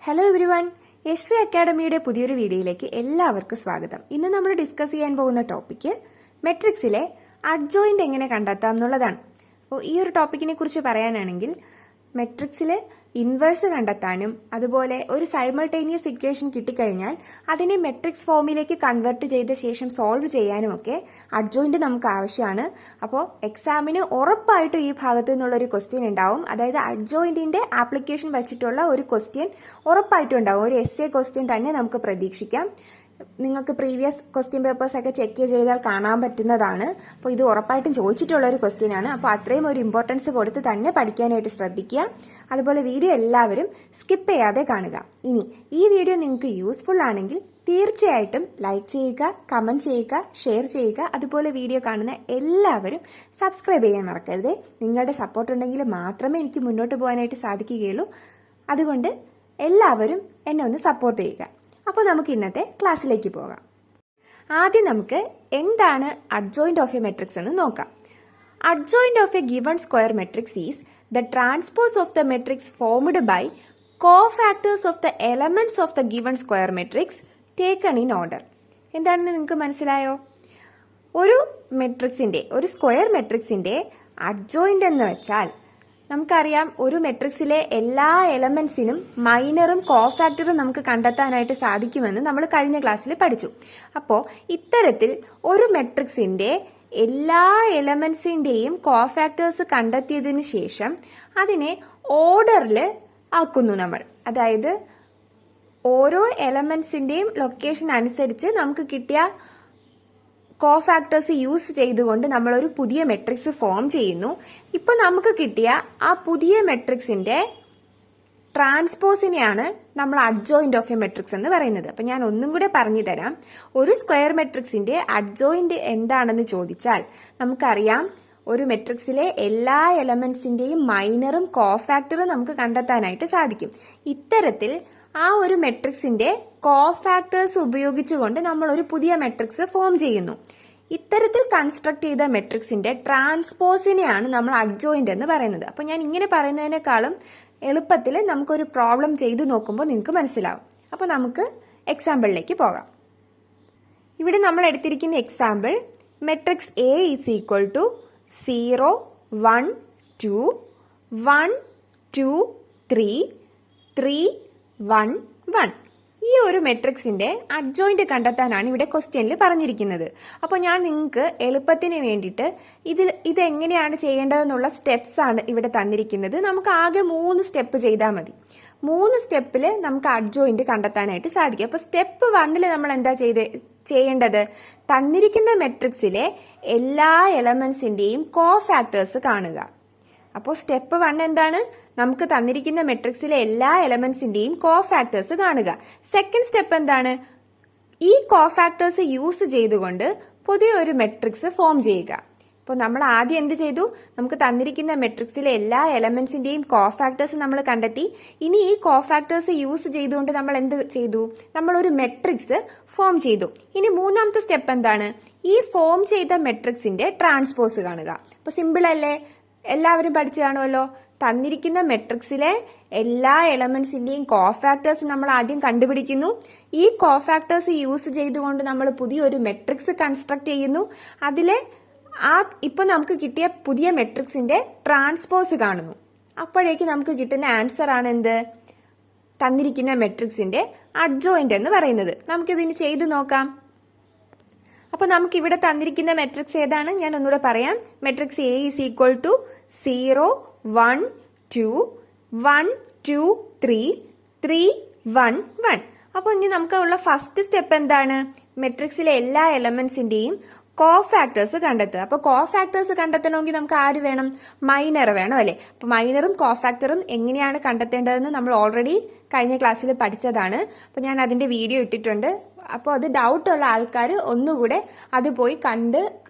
Hello every one, യശ്രീ അക്കാഡമിയുടെ പുതിയൊരു വീഡിയോയിലേക്ക് എല്ലാവർക്കും സ്വാഗതം. ഇന്ന് നമ്മൾ ഡിസ്കസ് ചെയ്യാൻ പോകുന്ന ടോപ്പിക്ക് മെട്രിക്സിലെ അഡ്ജോയിന്റ് എങ്ങനെ കണ്ടെത്താം എന്നുള്ളതാണ്. അപ്പോൾ ഈ ഒരു ടോപ്പിക്കിനെ കുറിച്ച് പറയാനാണെങ്കിൽ മെട്രിക്സിലെ ഇൻവേഴ്സ് കണ്ടെത്താനും അതുപോലെ ഒരു സൈമൾട്ടേനിയസ് ഇക്വേഷൻ കിട്ടിക്കഴിഞ്ഞാൽ അതിനെ മെട്രിക്സ് ഫോമിലേക്ക് കൺവേർട്ട് ചെയ്ത ശേഷം സോൾവ് ചെയ്യാനും ഒക്കെ അഡ്ജോയിന്റ് നമുക്ക് ആവശ്യമാണ്. അപ്പോൾ എക്സാമിന് ഉറപ്പായിട്ടും ഈ ഭാഗത്തു നിന്നുള്ളൊരു ക്വസ്റ്റ്യൻ ഉണ്ടാവും. അതായത് അഡ്ജോയിന്റിന്റെ ആപ്ലിക്കേഷൻ വെച്ചിട്ടുള്ള ഒരു ക്വസ്റ്റ്യൻ ഉറപ്പായിട്ടും ഉണ്ടാവും. ഒരു എസ് എ ക്വസ്റ്റ്യൻ തന്നെ നമുക്ക് പ്രതീക്ഷിക്കാം. നിങ്ങൾക്ക് പ്രീവിയസ് ക്വസ്റ്റ്യൻ പേപ്പേഴ്സ് ഒക്കെ ചെക്ക് ചെയ്താൽ കാണാൻ പറ്റുന്നതാണ്. അപ്പോൾ ഇത് ഉറപ്പായിട്ടും ചോദിച്ചിട്ടുള്ള ഒരു ക്വസ്റ്റ്യൻ ആണ്. അപ്പോൾ അത്രയും ഒരു ഇമ്പോർട്ടൻസ് കൊടുത്ത് തന്നെ പഠിക്കാനായിട്ട് ശ്രദ്ധിക്കുക. അതുപോലെ വീഡിയോ എല്ലാവരും സ്കിപ്പ് ചെയ്യാതെ കാണുക. ഇനി ഈ വീഡിയോ നിങ്ങൾക്ക് യൂസ്ഫുൾ ആണെങ്കിൽ തീർച്ചയായിട്ടും ലൈക്ക് ചെയ്യുക, കമന്റ് ചെയ്യുക, ഷെയർ ചെയ്യുക. അതുപോലെ വീഡിയോ കാണുന്ന എല്ലാവരും സബ്സ്ക്രൈബ് ചെയ്യാൻ മറക്കരുത്. നിങ്ങളുടെ സപ്പോർട്ട് ഉണ്ടെങ്കിൽ മാത്രമേ എനിക്ക് മുന്നോട്ട് പോകാനായിട്ട് സാധിക്കുകയുള്ളൂ. അതുകൊണ്ട് എല്ലാവരും എന്നെ ഒന്ന് സപ്പോർട്ട് ചെയ്യുക. അപ്പോൾ നമുക്ക് ഇന്നത്തെ ക്ലാസ്സിലേക്ക് പോകാം. ആദ്യം നമുക്ക് എന്താണ് അഡ്ജോയിന്റ് ഓഫ് എ മെട്രിക്സ് എന്ന് നോക്കാം. Adjoint of a given square matrix is the transpose of the matrix formed by cofactors of the elements of the given square matrix taken in order. എന്താണെന്ന് നിങ്ങൾക്ക് മനസ്സിലായോ? ഒരു മെട്രിക്സിന്റെ, ഒരു സ്ക്വയർ മെട്രിക്സിന്റെ adjoint എന്ന് വെച്ചാൽ നമുക്കറിയാം, ഒരു മെട്രിക്സിലെ എല്ലാ എലമെന്റ്സിനും മൈനറും കോഫാക്ടറും നമുക്ക് കണ്ടെത്താനായിട്ട് സാധിക്കുമെന്ന് നമ്മൾ കഴിഞ്ഞ ക്ലാസ്സിൽ പഠിച്ചു. അപ്പോൾ ഇത്തരത്തിൽ ഒരു മെട്രിക്സിന്റെ എല്ലാ എലമെന്റ്സിന്റെയും കോഫാക്ടേഴ്സ് കണ്ടെത്തിയതിന് ശേഷം അതിനെ ഓർഡറിൽ ആക്കുന്നു നമ്മൾ. അതായത് ഓരോ എലമെന്റ്സിന്റെയും ലൊക്കേഷൻ അനുസരിച്ച് നമുക്ക് കിട്ടിയ കോഫാക്ടേഴ്സ് യൂസ് ചെയ്തുകൊണ്ട് നമ്മൾ ഒരു പുതിയ മെട്രിക്സ് ഫോം ചെയ്യുന്നു. ഇപ്പൊ നമുക്ക് കിട്ടിയ ആ പുതിയ മെട്രിക്സിന്റെ ട്രാൻസ്പോസിനെയാണ് നമ്മൾ അഡ്ജോയിന്റ് ഓഫ് എ മെട്രിക്സ് എന്ന് പറയുന്നത്. അപ്പൊ ഞാൻ ഒന്നും കൂടെ പറഞ്ഞു തരാം. ഒരു സ്ക്വയർ മെട്രിക്സിന്റെ അഡ്ജോയിന്റ് എന്താണെന്ന് ചോദിച്ചാൽ നമുക്കറിയാം, ഒരു മെട്രിക്സിലെ എല്ലാ എലമെന്റ്സിന്റെയും മൈനറും കോഫാക്ടറും നമുക്ക് കണ്ടെത്താനായിട്ട് സാധിക്കും. ഇത്തരത്തിൽ ആ ഒരു മെട്രിക്സിന്റെ കോഫാക്ടേഴ്സ് ഉപയോഗിച്ചുകൊണ്ട് നമ്മൾ ഒരു പുതിയ മെട്രിക്സ് ഫോം ചെയ്യുന്നു. ഇത്തരത്തിൽ കൺസ്ട്രക്ട് ചെയ്ത മെട്രിക്സിന്റെ ട്രാൻസ്പോസിനെയാണ് നമ്മൾ അഡ്ജോയിന്റ് എന്ന് പറയുന്നത്. അപ്പൊ ഞാൻ ഇങ്ങനെ പറയുന്നതിനേക്കാളും എളുപ്പത്തിൽ നമുക്കൊരു പ്രോബ്ലം ചെയ്തു നോക്കുമ്പോൾ നിങ്ങൾക്ക് മനസ്സിലാവും. അപ്പൊ നമുക്ക് എക്സാമ്പിളിലേക്ക് പോകാം. ഇവിടെ നമ്മൾ എടുത്തിരിക്കുന്ന example matrix A is equal to 0 1 2 1 2 3 3 1 1. ഈ ഒരു മെട്രിക്സിന്റെ അഡ്ജോയിന്റ് കണ്ടെത്താനാണ് ഇവിടെ ക്വസ്റ്റ്യനിൽ പറഞ്ഞിരിക്കുന്നത്. അപ്പോൾ ഞാൻ നിങ്ങൾക്ക് എളുപ്പത്തിന് വേണ്ടിയിട്ട് ഇതെങ്ങനെയാണ് ചെയ്യേണ്ടതെന്നുള്ള സ്റ്റെപ്സ് ആണ് ഇവിടെ തന്നിരിക്കുന്നത്. നമുക്ക് ആകെ 3 സ്റ്റെപ്പ് ചെയ്താൽ മതി. 3 സ്റ്റെപ്പിൽ നമുക്ക് അഡ്ജോയിന്റ് കണ്ടെത്താനായിട്ട് സാധിക്കും. അപ്പോൾ സ്റ്റെപ്പ് 1 നമ്മൾ എന്താ ചെയ്യേണ്ടത്? തന്നിരിക്കുന്ന മെട്രിക്സിലെ എല്ലാ എലമെന്റ്സിന്റെയും കോഫാക്ടേഴ്സ് കാണുക. അപ്പോൾ സ്റ്റെപ്പ് 1 എന്താണ്? നമുക്ക് തന്നിരിക്കുന്ന മെട്രിക്സിലെ എല്ലാ എലമെന്റ്സിന്റെയും കോഫാക്ടേഴ്സ് കാണുക. സെക്കൻഡ് സ്റ്റെപ്പ് എന്താണ്? ഈ കോഫാക്ടേഴ്സ് യൂസ് ചെയ്തുകൊണ്ട് പുതിയൊരു മെട്രിക്സ് ഫോം ചെയ്യുക. അപ്പോൾ നമ്മൾ ആദ്യം എന്ത് ചെയ്തു? നമുക്ക് തന്നിരിക്കുന്ന മെട്രിക്സിലെ എല്ലാ എലമെന്റ്സിന്റെയും കോഫാക്ടേഴ്സ് നമ്മൾ കണ്ടെത്തി. ഇനി ഈ കോഫാക്ടേഴ്സ് യൂസ് ചെയ്തുകൊണ്ട് നമ്മൾ എന്ത് ചെയ്തു? നമ്മൾ ഒരു മെട്രിക്സ് ഫോം ചെയ്തു. ഇനി മൂന്നാമത്തെ സ്റ്റെപ്പ് എന്താണ്? ഈ ഫോം ചെയ്ത മെട്രിക്സിന്റെ ട്രാൻസ്പോസ് കാണുക. അപ്പൊ സിമ്പിൾ അല്ലേ? എല്ലാവരും പഠിച്ചു കാണുമല്ലോ. തന്നിരിക്കുന്ന മെട്രിക്സിലെ എല്ലാ എലമെന്റ്സിന്റെയും കോഫാക്ടേഴ്സ് നമ്മൾ ആദ്യം കണ്ടുപിടിക്കുന്നു. ഈ കോഫാക്ടേഴ്സ് യൂസ് ചെയ്തുകൊണ്ട് നമ്മൾ പുതിയൊരു മെട്രിക്സ് കൺസ്ട്രക്ട് ചെയ്യുന്നു. അതിലെ ഇപ്പൊ നമുക്ക് കിട്ടിയ പുതിയ മെട്രിക്സിന്റെ ട്രാൻസ്പോസ് കാണുന്നു. അപ്പോഴേക്ക് നമുക്ക് കിട്ടുന്ന ആൻസർ ആണ് എന്ത്? തന്നിരിക്കുന്ന മെട്രിക്സിന്റെ അഡ്ജോയിന്റ് എന്ന് പറയുന്നത്. നമുക്കിതിന് ചെയ്തു നോക്കാം. അപ്പൊ നമുക്ക് ഇവിടെ തന്നിരിക്കുന്ന മെട്രിക്സ് ഏതാണ്? ഞാൻ ഒന്നുകൂടെ പറയാം. Matrix A is equal to 0 1 2 1 2 3 3 1 1. അപ്പൊ ഇനി നമുക്കുള്ള ഫസ്റ്റ് സ്റ്റെപ്പ് എന്താണ്? മെട്രിക്സിലെ എല്ലാ എലമെന്റ്സിന്റെയും കോഫാക്ടേഴ്സ് കണ്ടെത്തുക. അപ്പൊ കോഫാക്ടേഴ്സ് കണ്ടെത്തണമെങ്കിൽ നമുക്ക് ആര് വേണം? മൈനർ വേണം അല്ലെ? അപ്പൊ മൈനറും കോഫാക്ടറും എങ്ങനെയാണ് കണ്ടെത്തേണ്ടതെന്ന് നമ്മൾ ഓൾറെഡി കഴിഞ്ഞ ക്ലാസ്സിൽ പഠിച്ചതാണ്. അപ്പൊ ഞാൻ അതിന്റെ വീഡിയോ ഇട്ടിട്ടുണ്ട്. അപ്പോൾ അത് ഡൗട്ടുള്ള ആൾക്കാർ ഒന്നുകൂടെ അത് പോയി കണ്ട്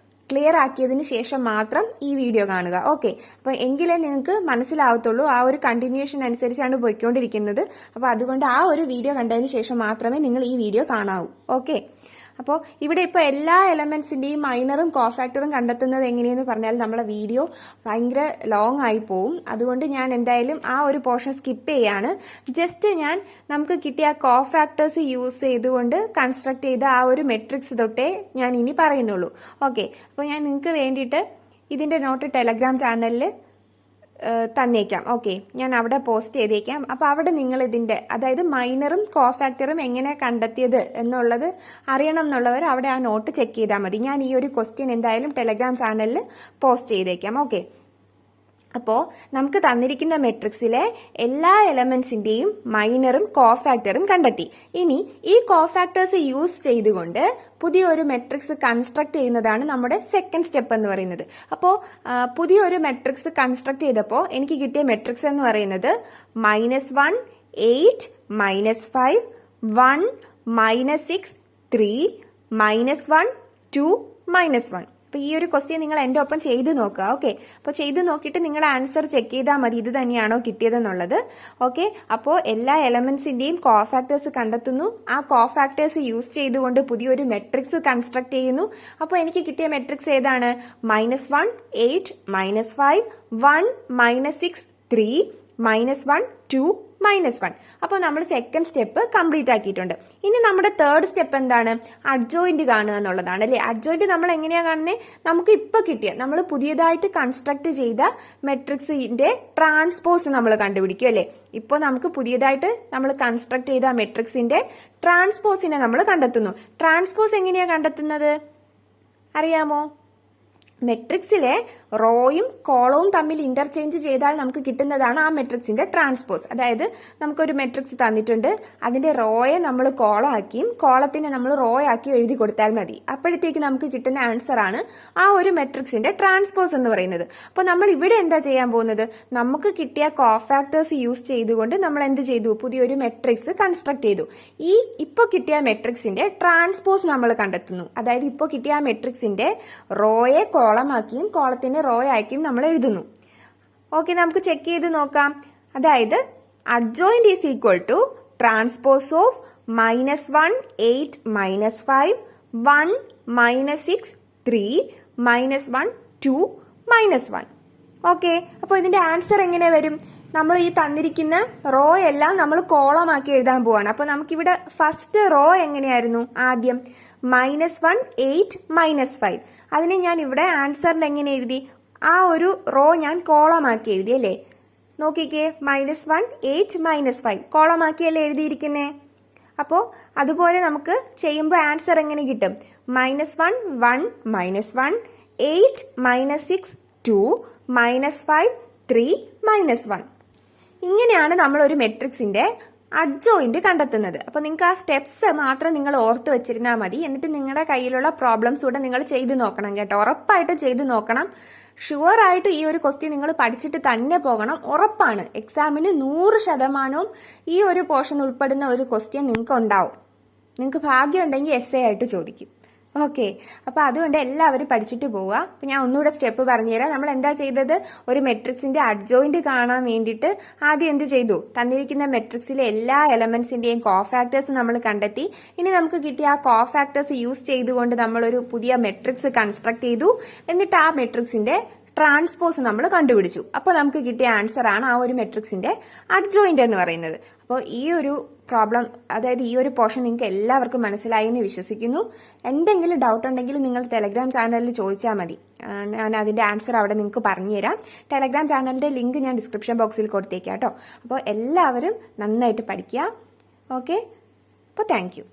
ക്ലിയർ ആക്കിയതിന് ശേഷം മാത്രം ഈ വീഡിയോ കാണുക. ഓക്കെ? അപ്പൊ എങ്കിലേ നിങ്ങൾക്ക് മനസ്സിലാവത്തുള്ളൂ. ആ ഒരു കണ്ടിന്യൂഷൻ അനുസരിച്ചാണ് പോയിക്കൊണ്ടിരിക്കുന്നത്. അപ്പൊ അതുകൊണ്ട് ആ ഒരു വീഡിയോ കണ്ടതിന് ശേഷം മാത്രമേ നിങ്ങൾ ഈ വീഡിയോ കാണാവൂ. ഓക്കെ? അപ്പോൾ ഇവിടെ ഇപ്പോൾ എല്ലാ എലമെന്റ്സിന്റെയും മൈനറും കോഫാക്ടറും കണ്ടെത്തുന്നത് എങ്ങനെയെന്ന് പറഞ്ഞാൽ നമ്മളെ വീഡിയോ ഭയങ്കര ലോങ് ആയി പോവും. അതുകൊണ്ട് ഞാൻ എന്തായാലും ആ ഒരു പോർഷൻ സ്കിപ്പ് ചെയ്യാണ്. ജസ്റ്റ് നമുക്ക് കിട്ടിയ കോഫാക്ടേഴ്സ് യൂസ് ചെയ്തുകൊണ്ട് കൺസ്ട്രക്ട് ചെയ്ത ആ ഒരു മെട്രിക്സ് തൊട്ടേ ഞാൻ ഇനി പറയുന്നുള്ളൂ. ഓക്കെ, അപ്പോൾ ഞാൻ നിങ്ങൾക്ക് വേണ്ടിയിട്ട് ഇതിന്റെ നോട്ട് ടെലഗ്രാം ചാനലിൽ തന്നേക്കാം. ഓക്കെ, ഞാൻ അവിടെ പോസ്റ്റ് ചെയ്തേക്കാം. അപ്പോൾ അവിടെ നിങ്ങൾ ഇതിന്റെ അതായത് മൈനറും കോഫാക്ടറും എങ്ങനെ കണ്ടെത്തിയത് എന്നുള്ളത് അറിയണം എന്നുള്ളവർ അവിടെ ആ നോട്ട് ചെക്ക് ചെയ്താൽ മതി. ഞാൻ ഈ ഒരു ക്വസ്റ്റ്യൻ എന്തായാലും ടെലഗ്രാം ചാനലിൽ പോസ്റ്റ് ചെയ്തേക്കാം. ഓക്കെ, അപ്പോൾ നമുക്ക് തന്നിരിക്കുന്ന മെട്രിക്സിലെ എല്ലാ എലമെന്റ്സിന്റെയും മൈനറും കോഫാക്ടറും കണ്ടെത്തി. ഇനി ഈ കോഫാക്ടേഴ്സ് യൂസ് ചെയ്തുകൊണ്ട് പുതിയൊരു മെട്രിക്സ് കൺസ്ട്രക്ട് ചെയ്യുന്നതാണ് നമ്മുടെ സെക്കൻഡ് സ്റ്റെപ്പ് എന്ന് പറയുന്നത്. അപ്പോൾ പുതിയൊരു മെട്രിക്സ് കൺസ്ട്രക്ട് ചെയ്തപ്പോൾ എനിക്ക് കിട്ടിയ മെട്രിക്സ് എന്ന് പറയുന്നത് -1 8 -5 1 -6 3 -1 2 -1. അപ്പോൾ ഈ ഒരു ക്വസ്റ്റ്യൻ നിങ്ങൾ എൻ്റെ ഒപ്പം ചെയ്തു നോക്കുക. ഓക്കെ, അപ്പോൾ ചെയ്തു നോക്കിയിട്ട് നിങ്ങൾ ആൻസർ ചെക്ക് ചെയ്താൽ മതി ഇത് തന്നെയാണോ കിട്ടിയതെന്നുള്ളത്. ഓക്കെ, അപ്പോൾ എല്ലാ എലമെന്റ്സിന്റെയും കോഫാക്ടേഴ്സ് കണ്ടെത്തുന്നു. ആ കോഫാക്ടേഴ്സ് യൂസ് ചെയ്തുകൊണ്ട് പുതിയൊരു മെട്രിക്സ് കൺസ്ട്രക്ട് ചെയ്യുന്നു. അപ്പോൾ എനിക്ക് കിട്ടിയ മെട്രിക്സ് ഏതാണ്? -1 8 -5 1 -6 3 -1 2 -1. അപ്പോൾ നമ്മൾ സെക്കൻഡ് സ്റ്റെപ്പ് കംപ്ലീറ്റ് ആക്കിയിട്ടുണ്ട്. ഇനി നമ്മുടെ തേർഡ് സ്റ്റെപ്പ് എന്താണ്? അഡ്ജോയിന്റ് കാണുക എന്നുള്ളതാണ് അല്ലേ. അഡ്ജോയിന്റ് നമ്മൾ എങ്ങനെയാ കാണുന്നത്? നമുക്ക് ഇപ്പൊ കിട്ടിയ നമ്മൾ പുതിയതായിട്ട് കൺസ്ട്രക്ട് ചെയ്ത മെട്രിക്സിന്റെ ട്രാൻസ്പോസ് നമ്മൾ കണ്ടുപിടിക്കും അല്ലേ. ഇപ്പോൾ നമുക്ക് പുതിയതായിട്ട് നമ്മൾ കൺസ്ട്രക്ട് ചെയ്ത മെട്രിക്സിന്റെ ട്രാൻസ്പോസിനെ നമ്മൾ കണ്ടെത്തുന്നു. ട്രാൻസ്പോസ് എങ്ങനെയാ കണ്ടെത്തുന്നത് അറിയാമോ? മെട്രിക്സിലെ റോയും കോളവും തമ്മിൽ ഇന്റർചേഞ്ച് ചെയ്താൽ നമുക്ക് കിട്ടുന്നതാണ് ആ മെട്രിക്സിന്റെ ട്രാൻസ്പോസ്. അതായത് നമുക്കൊരു മെട്രിക്സ് തന്നിട്ടുണ്ട്, അതിന്റെ റോയെ നമ്മൾ കോളാക്കിയും കോളത്തിനെ നമ്മൾ റോ ആക്കിയും എഴുതി കൊടുത്താൽ മതി. അപ്പോഴത്തേക്ക് നമുക്ക് കിട്ടുന്ന ആൻസർ ആണ് ആ ഒരു മെട്രിക്സിന്റെ ട്രാൻസ്പോസ് എന്ന് പറയുന്നത്. അപ്പോൾ നമ്മൾ ഇവിടെ എന്താ ചെയ്യാൻ പോകുന്നത്? നമുക്ക് കിട്ടിയ കോഫാക്ടേഴ്സ് യൂസ് ചെയ്തുകൊണ്ട് നമ്മൾ എന്ത് ചെയ്തു? പുതിയൊരു മെട്രിക്സ് കൺസ്ട്രക്ട് ചെയ്തു. ഈ ഇപ്പോൾ കിട്ടിയ മെട്രിക്സിന്റെ ട്രാൻസ്പോസ് നമ്മൾ കണ്ടെത്തുന്നു. അതായത് ഇപ്പോൾ കിട്ടിയ ആ മെട്രിക്സിന്റെ റോയെ കോളമാക്കിയും കോളത്തിന്റെ റോ ആക്കിയും നമ്മൾ എഴുതുന്നു. ഓക്കെ, നമുക്ക് ചെക്ക് ചെയ്ത് നോക്കാം. അതായത് adjoint is equal to transpose of -1 8 -5 1 -6 3 -1 2 -1. Okay, അപ്പോൾ ഇതിന്റെ ആൻസർ എങ്ങനെ വരും? നമ്മൾ ഈ തന്നിരിക്കുന്ന റോ എല്ലാം നമ്മൾ കോളമാക്കി എഴുതാൻ പോവാണ്. അപ്പോൾ നമുക്കിവിടെ ഫസ്റ്റ് റോ എങ്ങനെയായിരുന്നു? ആദ്യം -1 8 -5. അതിനെ ഞാൻ ഇവിടെ ആൻസറിൽ എങ്ങനെ എഴുതി? ആ ഒരു റോ ഞാൻ കോളമാക്കി എഴുതി അല്ലേ. നോക്കിക്കേ, -1 8 -5 കോളമാക്കിയല്ലേ എഴുതിയിരിക്കുന്നേ. അപ്പോൾ അതുപോലെ നമുക്ക് ചെയ്യുമ്പോൾ ആൻസർ എങ്ങനെ കിട്ടും? -1 1 -1 8 -6 2 -5 3 -1. ഇങ്ങനെയാണ് നമ്മൾ ഒരു മെട്രിക്സിന്റെ അഡ്ജോയിന്റ് കണ്ടെത്തുന്നത്. അപ്പൊ നിങ്ങൾക്ക് ആ സ്റ്റെപ്സ് മാത്രം നിങ്ങൾ ഓർത്ത് വെച്ചിരുന്നാൽ മതി. എന്നിട്ട് നിങ്ങളുടെ കയ്യിലുള്ള പ്രോബ്ലംസ് കൂടെ നിങ്ങൾ ചെയ്തു നോക്കണം കേട്ടോ. ഉറപ്പായിട്ട് ചെയ്തു നോക്കണം. ഷുവർ ആയിട്ട് ഈ ഒരു ക്വസ്റ്റ്യൻ നിങ്ങൾ പഠിച്ചിട്ട് തന്നെ പോകണം. ഉറപ്പാണ് എക്സാമിന് 100% ഈ ഒരു പോർഷൻ ഉൾപ്പെടുന്ന ഒരു ക്വസ്റ്റ്യൻ നിങ്ങൾക്ക് ഉണ്ടാവും. നിങ്ങൾക്ക് ഭാഗ്യം ഉണ്ടെങ്കിൽ essay ആയിട്ട് ചോദിക്കും. ഓക്കെ, അപ്പൊ അതുകൊണ്ട് എല്ലാവരും പഠിച്ചിട്ട് പോവുക. അപ്പൊ ഞാൻ ഒന്നുകൂടെ സ്റ്റെപ്പ് പറഞ്ഞുതരാം. നമ്മൾ എന്താ ചെയ്തത്? ഒരു മെട്രിക്സിന്റെ അഡ്ജോയിന്റ് കാണാൻ വേണ്ടിയിട്ട് ആദ്യം എന്ത് ചെയ്തു? തന്നിരിക്കുന്ന മെട്രിക്സിലെ എല്ലാ എലമെന്റ്സിന്റെയും കോഫാക്ടേഴ്സ് നമ്മൾ കണ്ടെത്തി. ഇനി നമുക്ക് കിട്ടിയ ആ കോഫാക്ടേഴ്സ് യൂസ് ചെയ്തുകൊണ്ട് നമ്മൾ ഒരു പുതിയ മെട്രിക്സ് കൺസ്ട്രക്ട് ചെയ്തു. എന്നിട്ട് ആ മെട്രിക്സിന്റെ ട്രാൻസ്പോസ് നമ്മൾ കണ്ടുപിടിച്ചു. അപ്പോൾ നമുക്ക് കിട്ടിയ ആൻസർ ആണ് ആ ഒരു മെട്രിക്സിന്റെ അഡ്ജോയിന്റ് എന്ന് പറയുന്നത്. അപ്പോൾ ഈ ഒരു പ്രോബ്ലം, അതായത് ഈ ഒരു പോർഷൻ നിങ്ങൾക്ക് എല്ലാവർക്കും മനസ്സിലായി എന്ന് വിശ്വസിക്കുന്നു. എന്തെങ്കിലും ഡൗട്ട് ഉണ്ടെങ്കിൽ നിങ്ങൾ ടെലഗ്രാം ചാനലിൽ ചോദിച്ചാൽ മതി. ഞാൻ അതിന്റെ ആൻസർ അവിടെ നിങ്ങൾക്ക് പറഞ്ഞുതരാം. ടെലഗ്രാം ചാനലിന്റെ ലിങ്ക് ഞാൻ ഡിസ്ക്രിപ്ഷൻ ബോക്സിൽ കൊടുത്തേക്കാം കേട്ടോ. അപ്പോൾ എല്ലാവരും നന്നായിട്ട് പഠിക്കുക. ഓക്കെ, അപ്പോൾ താങ്ക് യു.